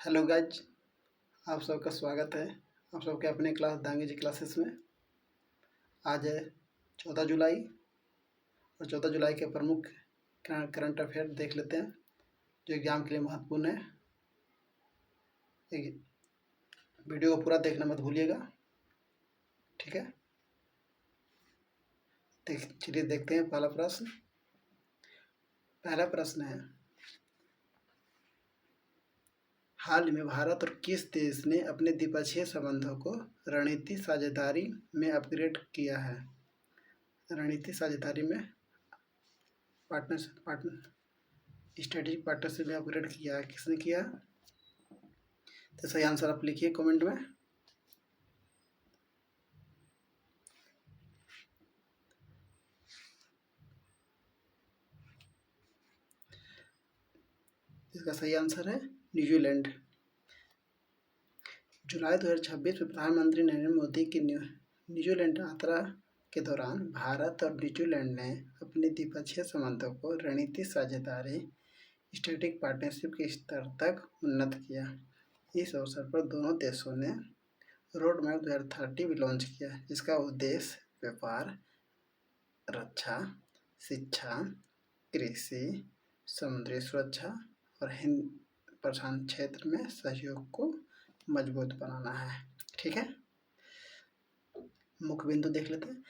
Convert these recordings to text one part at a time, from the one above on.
Hello guys, आप सबका स्वागत है आप सबके अपने क्लास दांगे जी क्लासेस में। आज है 14 जुलाई और 14 जुलाई के प्रमुख करंट अफेयर देख लेते हैं जो एग्ज़ाम के लिए महत्वपूर्ण है। वीडियो को पूरा देखना मत भूलिएगा, ठीक है। चलिए देखते हैं पहला प्रश्न है, हाल में भारत और किस देश ने अपने द्विपक्षीय संबंधों को रणनीतिक साझेदारी में अपग्रेड किया है? रणनीतिक साझेदारी में स्ट्रेटेजिक पार्टनरशिप में अपग्रेड किया है, किसने किया? तो सही आंसर आप लिखिए कमेंट में। इसका सही आंसर है न्यूजीलैंड। जुलाई 2026 में प्रधानमंत्री नरेंद्र मोदी की न्यूजीलैंड यात्रा के दौरान भारत और न्यूजीलैंड ने अपने द्विपक्षीय संबंधों को रणनीतिक साझेदारी स्ट्रेटेजिक पार्टनरशिप के स्तर तक उन्नत किया। इस अवसर पर दोनों देशों ने रोड मैप 2030 भी लॉन्च किया, जिसका उद्देश्य व्यापार, रक्षा, शिक्षा, कृषि, समुद्री सुरक्षा और हिंद प्रशांत क्षेत्र में सहयोग को मजबूत बनाना है, ठीक है। मुख्य बिंदु देख लेते हैं।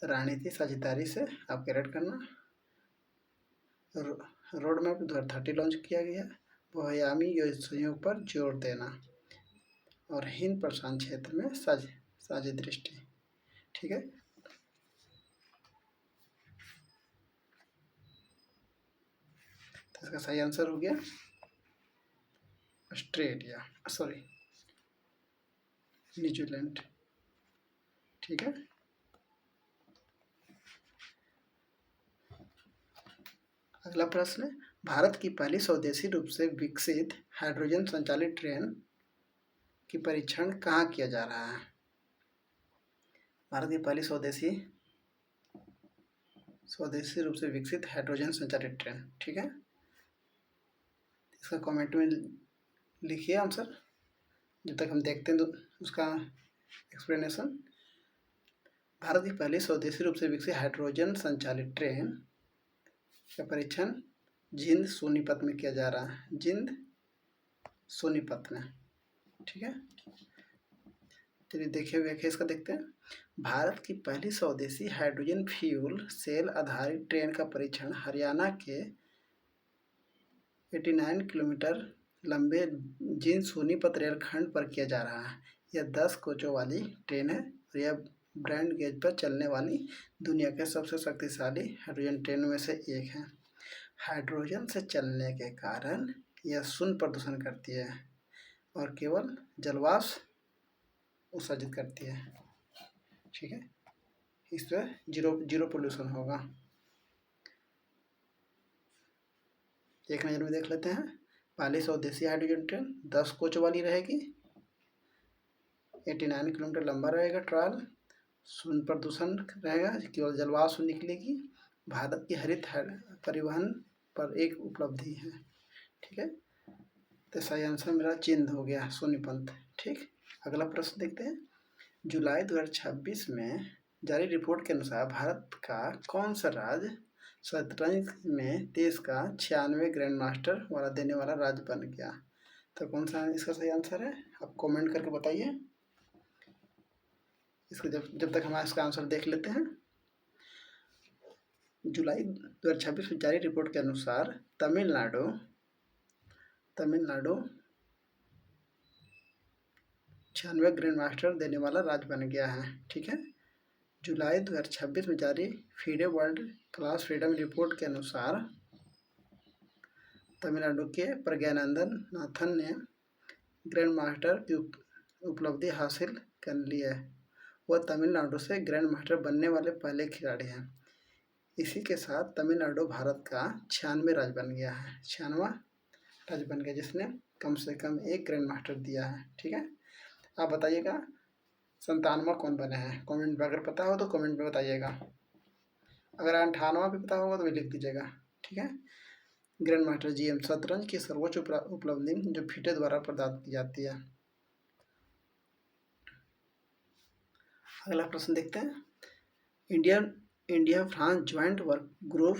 रणनीतिक साझेदारी से अपग्रेड करना, रोड मैप 2030 लॉन्च किया गया, बहुआयामी सहयोग पर जोर देना और हिंद प्रशांत क्षेत्र में साझी दृष्टि, ठीक है। तो इसका सही आंसर हो गया न्यूजीलैंड, ठीक है। अगला प्रश्न है, भारत की पहली स्वदेशी रूप से विकसित हाइड्रोजन संचालित ट्रेन की परीक्षण कहाँ किया जा रहा है? भारत की पहली स्वदेशी रूप से विकसित हाइड्रोजन संचालित ट्रेन, ठीक है। इसका कमेंट में लिखिए आंसर, जब तक हम देखते हैं तो उसका एक्सप्लेनेशन। भारत की पहली स्वदेशी रूप से विकसित हाइड्रोजन संचालित ट्रेन का परीक्षण जिंद सोनीपत में किया जा रहा है, जिंद सोनीपत में, ठीक है। चलिए देखिए इसका देखते हैं। भारत की पहली स्वदेशी हाइड्रोजन फ्यूल सेल आधारित ट्रेन का परीक्षण हरियाणा के 89 किलोमीटर लंबे जिंद सोनीपत रेलखंड पर किया जा रहा है। यह 10 कोचों वाली ट्रेन है और यह ब्रॉड गेज पर चलने वाली दुनिया के सबसे शक्तिशाली हाइड्रोजन ट्रेनों में से एक है। हाइड्रोजन से चलने के कारण यह शून्य प्रदूषण करती है और केवल जलवाष्प उत्सर्जित करती है, ठीक है। इस पर जीरो पोल्यूशन होगा। एक नज़र में देख लेते हैं। पहली स्वदेशी हाइड्रोजन ट्रेन 10 कोच वाली रहेगी, 89 किलोमीटर लंबा रहेगा ट्रायल, शून्य प्रदूषण रहेगा, केवल जलवाष्प निकलेगी, भारत की हरित परिवहन पर एक उपलब्धि है, ठीक है। तो सही आंसर मेरा जिंद हो गया, सोनीपत, ठीक। अगला प्रश्न देखते हैं। जुलाई 2026 में जारी रिपोर्ट के अनुसार भारत का कौन सा राज्य शतरंज में देश का 96 ग्रैंड मास्टर वाला देने वाला राज्य बन गया? तो कौन सा इसका सही आंसर है, आप कमेंट करके बताइए। इसको जब तक हम इसका आंसर देख लेते हैं। जुलाई 2026 में जारी रिपोर्ट के अनुसार तमिलनाडु 96 ग्रैंड मास्टर देने वाला राज्य बन गया है, ठीक है। जुलाई 2026 में जारी FIDE world class freedom report के अनुसार तमिलनाडु के प्रज्ञानंदन नाथन ने ग्रैंड मास्टर की उपलब्धि हासिल कर ली है। वह तमिलनाडु से ग्रैंड मास्टर बनने वाले पहले खिलाड़ी हैं। इसी के साथ तमिलनाडु भारत का 96वां राज्य बन गया है, 96वां राज्य बन गया जिसने कम से कम एक ग्रैंड मास्टर दिया है, ठीक है। आप बताइएगा 97वां कौन बने हैं, कमेंट में अगर पता हो तो कमेंट में बताइएगा। अगर 98वां भी पता होगा तो भी लिख दीजिएगा, ठीक है। ग्रैंड मास्टर जीएम शतरंज की सर्वोच्च उपलब्धि जो फीटे द्वारा प्रदान की जाती है। अगला प्रश्न देखते हैं। India France joint work group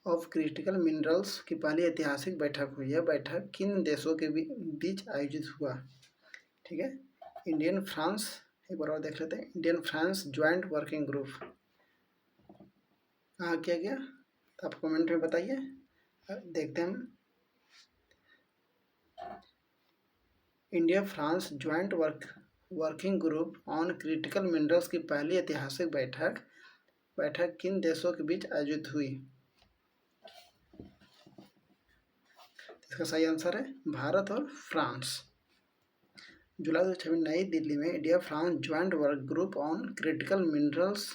of critical minerals की पहली ऐतिहासिक बैठक हुई। यह बैठक किन देशों के बीच आयोजित हुआ? ठीक है, इंडियन फ्रांस, एक बार और देख लेते हैं। Indian France joint working group कहाँ किया गया, तो आप कमेंट में बताइए। देखते हैं हम। India France joint working group on critical minerals की पहली ऐतिहासिक बैठक किन देशों के बीच आयोजित हुई? इसका सही आंसर है भारत और फ्रांस। जुलाई 2026 नई दिल्ली में India France joint work group on critical minerals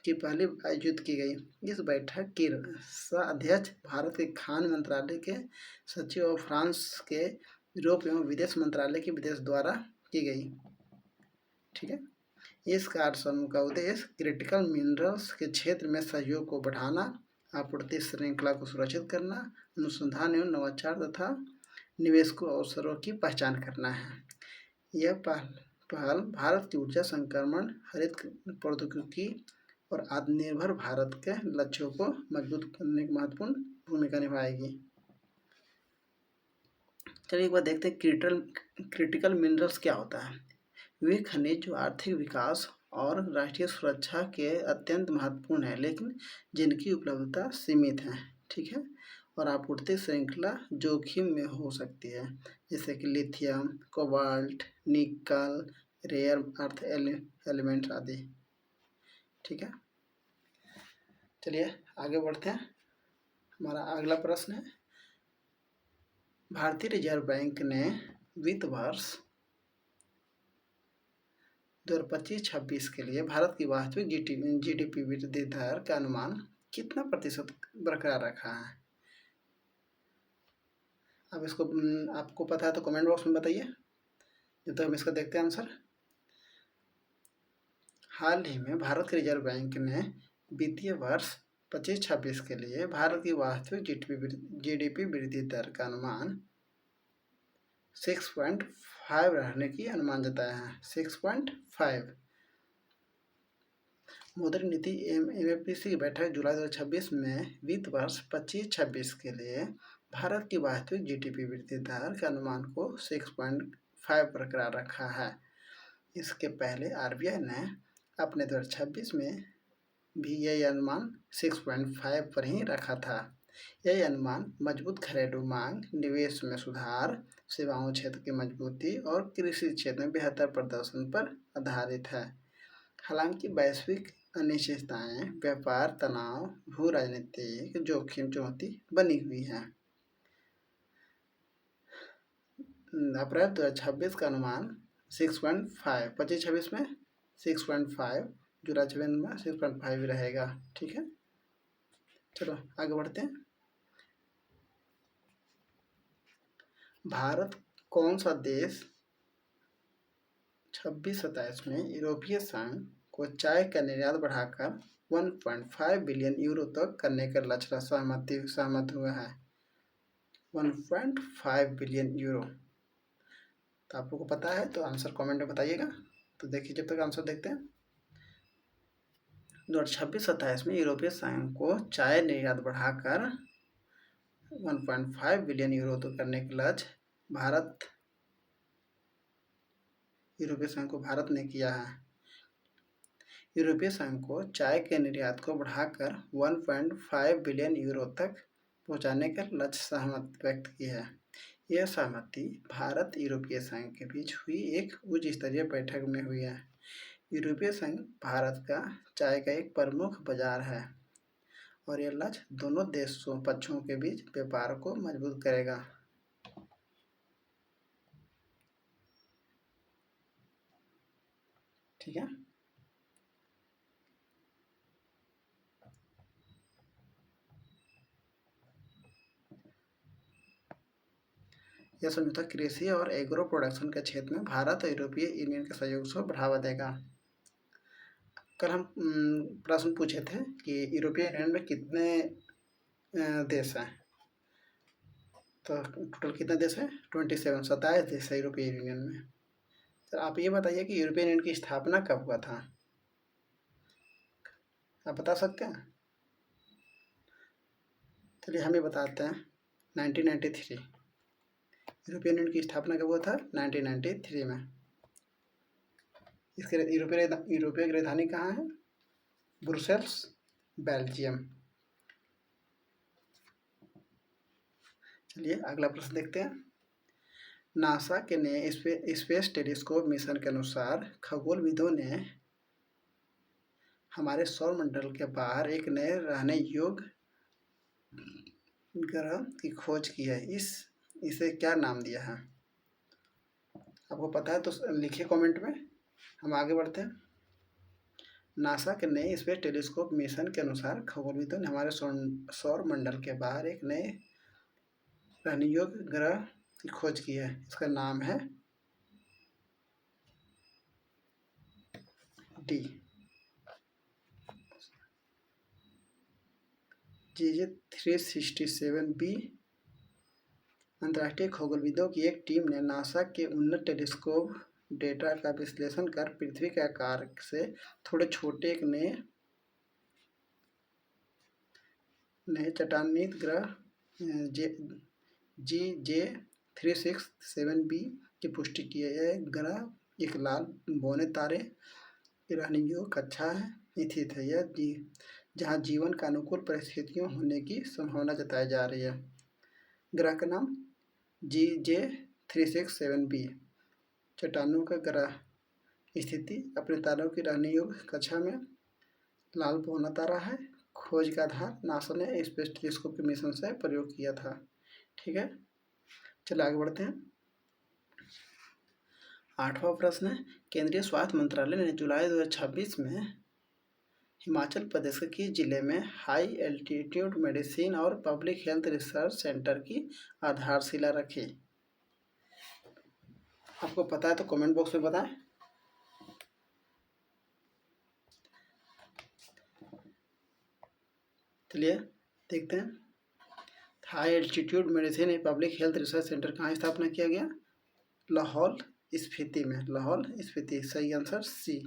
की पहली आयोजित की गई। इस बैठक की सह-अध्यक्ष भारत के खान मंत्रालय के सचिव और फ्रांस के यूरोप एवं विदेश मंत्रालय के विदेश द्वारा की गई। ठीक है, इस कार्य समूह का उद्देश्य क्रिटिकल मिनरल्स के क्षेत्र में सहयोग को बढ़ाना, आपूर्ति श्रृंखला को सुरक्षित करना, अनुसंधान एवं नवाचार तथा निवेशकों अवसरों की पहचान करना है। यह पहल भारत की ऊर्जा संक्रमण, हरित प्रौद्योगिकी और आत्मनिर्भर भारत के लक्ष्यों को मजबूत करने की महत्वपूर्ण भूमिका निभाएगी। चलिए एक बार देखते हैं क्रिटिकल मिनरल्स क्या होता है। वे खनिज जो आर्थिक विकास और राष्ट्रीय सुरक्षा के अत्यंत महत्वपूर्ण है, लेकिन जिनकी उपलब्धता सीमित है। ठीक है, और आपूर्ति श्रृंखला जोखिम में हो सकती है, जैसे कि लिथियम, कोबाल्ट, निकल, रेयर अर्थ एलिमेंट्स आदि। ठीक है, चलिए आगे बढ़ते हैं। हमारा अगला प्रश्न है, भारतीय रिजर्व बैंक ने वित्त वर्ष 2025-26 के लिए भारत की वास्तविक जीडीपी वृद्धि दर का अनुमान कितना प्रतिशत बरकरार रखा है? अब इसको आपको पता है तो कमेंट बॉक्स में बताइए, जब तक हम इसका देखते हैं आंसर। हाल ही में भारत के रिजर्व बैंक ने वित्तीय वर्ष 25-26 के लिए भारत की वास्तविक जीडीपी वृद्धि दर का अनुमान 6.5 रहने की अनुमान जताया है। 6.5। मौद्रिक नीति एमएफसी की बैठक जुलाई 2026 में वित्त वर्ष 25-26 के लिए भारत की वास्तविक जीडीपी वृद्धि दर के अनुमान को 6.5 बरकरार रखा है। इसके पहले आरबीआई ने अपने 2026 में भी यही अनुमान 6.5 पर ही रखा था। यह अनुमान मजबूत घरेलू मांग, निवेश में सुधार, सेवाओं क्षेत्र की मजबूती और कृषि क्षेत्र में बेहतर प्रदर्शन पर आधारित है। हालांकि वैश्विक अनिश्चितताएं, व्यापार तनाव, भू राजनीतिक जोखिम चुनौती बनी हुई है। अप्रैल 2026 का अनुमान 6.5, 25-26 में 6.5, जुलाई 26 में 6.5 रहेगा। ठीक है, चलो आगे बढ़ते हैं। भारत कौन सा देश 26-27 में यूरोपीय संघ को चाय का निर्यात बढ़ाकर 1.5 बिलियन यूरो तक करने का लक्ष्य सहमत हुआ है? 1.5 बिलियन यूरो। तो आप लोगों को पता है तो आंसर कमेंट में बताइएगा। तो देखिए, जब तक आंसर देखते हैं। 2026-27 में यूरोपीय संघ को चाय निर्यात बढ़ाकर 1.5 बिलियन यूरो तक करने का लक्ष्य यूरोपीय संघ को भारत ने किया है। यूरोपीय संघ को चाय के निर्यात को बढ़ाकर 1.5 बिलियन यूरो तक पहुंचाने का लक्ष्य सहमति व्यक्त की है। यह सहमति भारत यूरोपीय संघ के बीच हुई एक उच्च स्तरीय बैठक में हुई है। यूरोपीय संघ भारत का चाय का एक प्रमुख बाजार है और यह लक्ष्य दोनों पक्षों के बीच व्यापार को मजबूत करेगा। ठीक है, यह समझौता कृषि और एग्रो प्रोडक्शन के क्षेत्र में भारत और यूरोपीय यूनियन के सहयोग को बढ़ावा देगा। कल हम प्रश्न पूछे थे कि यूरोपियन यूनियन में कितने देश हैं। तो टोटल कितने देश हैं? 27, 27 देश है यूरोपियन यूनियन में। सर आप ये बताइए कि यूरोपियन यूनियन की स्थापना कब हुआ था? आप बता सकते हैं? चलिए हम ये बताते हैं, 1993। यूरोपियन यूनियन की स्थापना कब हुआ था? 1993 में। इसके यूरोपीय की राजधानी कहाँ है? Brussels, Belgium. चलिए अगला प्रश्न देखते हैं। नासा के नए स्पेस टेलीस्कोप मिशन के अनुसार खगोलविदों ने हमारे सौर मंडल के बाहर एक नए रहने योग्य ग्रह की खोज की है। इसे क्या नाम दिया है? आपको पता है तो लिखिए कमेंट में। हम आगे बढ़ते हैं। नासा के नए स्पेस टेलीस्कोप मिशन के अनुसार खगोलविदों ने हमारे सौर मंडल के बाहर एक नए रहने योग्य ग्रह की खोज की है। इसका नाम है डी GJ 367b। अंतर्राष्ट्रीय खगोलविदों की एक टीम ने नासा के उन्नत टेलीस्कोप डेटा का विश्लेषण कर पृथ्वी के आकार से थोड़े छोटे एक नए चट्टानीय ग्रह GJ 367b की पुष्टि की है। यह ग्रह एक लाल बौने तारे की रहने योग्य कक्षा है स्थित है। यह जहाँ जीवन का अनुकूल परिस्थितियों होने की संभावना जताई जा रही है। ग्रह का नाम GJ 367b। चट्टानों का ग्रह स्थिति अपने तारों की रहने योग्य कक्षा में लाल बौना तारा है। खोज का आधार नासा ने स्पेस टेलीस्कोप के मिशन से प्रयोग किया था। ठीक है, चलिए आगे बढ़ते हैं। 8वां प्रश्न है, केंद्रीय स्वास्थ्य मंत्रालय ने जुलाई 2026 में हिमाचल प्रदेश के किस जिले में हाई एल्टीट्यूड मेडिसिन और पब्लिक हेल्थ रिसर्च सेंटर की आधारशिला रखी? आपको पता है तो कमेंट बॉक्स में बताएं। चलिए देखते हैं। High altitude medicine public health research centre कहाँ स्थापना किया गया? लाहौल स्पीति में। लाहौल स्पीति सही आंसर सी,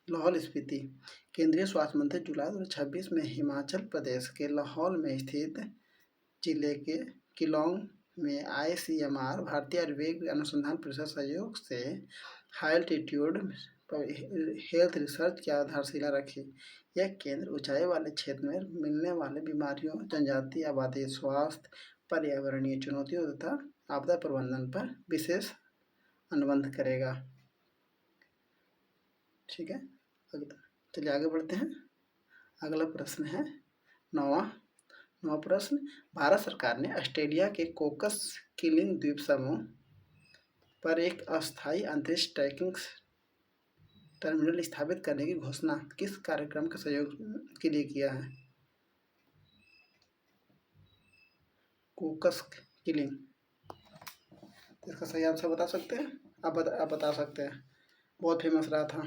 लाहौल स्पीति। केंद्रीय स्वास्थ्य मंत्री जुलाई 2026 में हिमाचल प्रदेश के लाहौल में स्थित जिले के किलोंग में ICMR भारतीय आयुर्वेद अनुसंधान परिषद सहयोग से हाई एल्टीट्यूड हेल्थ रिसर्च की आधारशिला रखी। यह केंद्र ऊंचाई वाले क्षेत्र में मिलने वाले बीमारियों, जनजातीय आबादी, स्वास्थ्य, पर्यावरणीय चुनौतियों तथा आपदा प्रबंधन पर विशेष अनुबंध करेगा। ठीक है, चलिए आगे बढ़ते हैं। अगला प्रश्न है 9वां प्रश्न। भारत सरकार ने ऑस्ट्रेलिया के कोकस किलिंग द्वीप समूह पर एक अस्थायी अंतरिक्ष ट्रैकिंग टर्मिनल स्थापित करने की घोषणा किस कार्यक्रम के सहयोग के लिए किया है? कोकस किलिंग, इसका सही आंसर बता सकते हैं? आप बता सकते हैं, बहुत फेमस रहा था।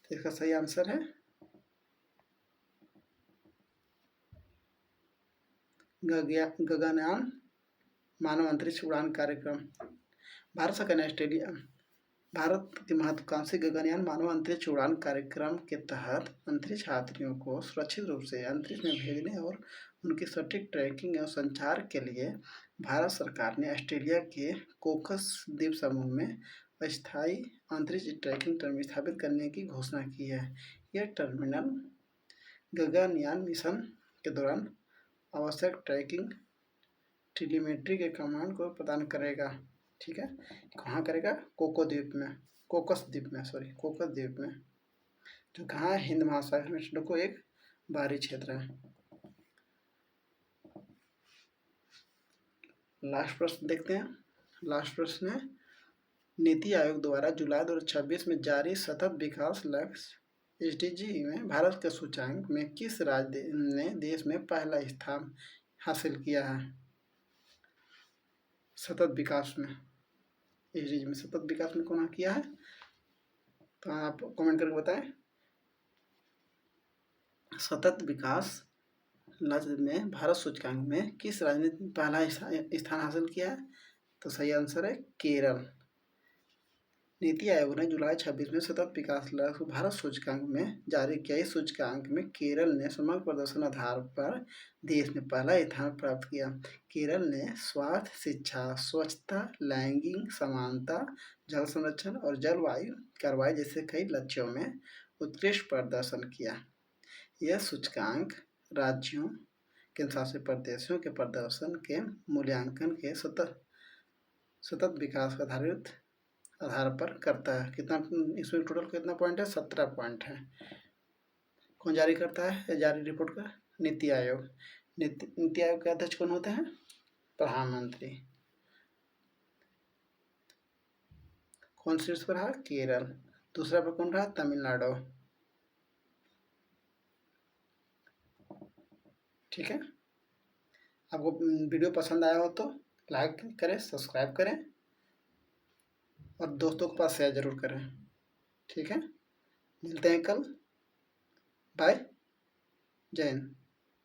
तो इसका सही आंसर है गगनयान मानव अंतरिक्ष उड़ान कार्यक्रम। भारत सरकार ने भारत के महत्वाकांक्षी गगनयान मानव अंतरिक्ष उड़ान कार्यक्रम के तहत अंतरिक्ष यात्रियों को सुरक्षित रूप से अंतरिक्ष में भेजने और उनकी सटीक ट्रैकिंग एवं संचार के लिए भारत सरकार ने ऑस्ट्रेलिया के कोकस द्वीप समूह में अस्थायी अंतरिक्ष ट्रैकिंग टर्मिनल स्थापित करने की घोषणा की है। यह टर्मिनल गगनयान मिशन के दौरान आवश्यक ट्रैकिंग टेलीमेट्री के कमांड को प्रदान करेगा। ठीक है, कहाँ करेगा? कोकस द्वीप में, जो कहाँ है? हिंद महासागर में को एक बाहरी क्षेत्र है। लास्ट प्रश्न देखते हैं। लास्ट प्रश्न है, नीति आयोग द्वारा जुलाई 2026 में जारी सतत विकास लक्ष्य SDG में भारत के सूचांक में किस राज्य ने देश में पहला स्थान हासिल किया है? सतत विकास में SDG में सतत विकास में कौन किया है? तो आप कमेंट करके बताएं। सतत विकास लक्ष्य में भारत सूचकांक में किस राज्य ने पहला स्थान हासिल किया है? तो सही आंसर है केरल। नीति आयोग ने जुलाई 26 में सतत विकास लक्ष्य भारत सूचकांक में जारी किया। इस सूचकांक में केरल ने समग्र प्रदर्शन आधार पर देश में पहला स्थान प्राप्त किया। केरल ने स्वास्थ्य, शिक्षा, स्वच्छता, लैंगिक समानता, जल संरक्षण और जलवायु कार्रवाई जैसे कई लक्ष्यों में उत्कृष्ट प्रदर्शन किया। यह सूचकांक राज्यों, केंद्र शासित प्रदेशों के प्रदर्शन के मूल्यांकन के सतत विकास का आधार पर करता है। कितना इसमें टोटल कितना पॉइंट है? 17 पॉइंट है। कौन जारी करता है जारी रिपोर्ट का? नीति आयोग। नीति आयोग के अध्यक्ष कौन होते हैं? प्रधानमंत्री। कौन शीर्ष पर रहा? केरल। दूसरा पर कौन रहा? तमिलनाडु। ठीक है, आपको वीडियो पसंद आया हो तो लाइक करें, सब्सक्राइब करें और दोस्तों के पास शेयर जरूर करें। ठीक है, मिलते हैं कल। बाय, जय हिंद।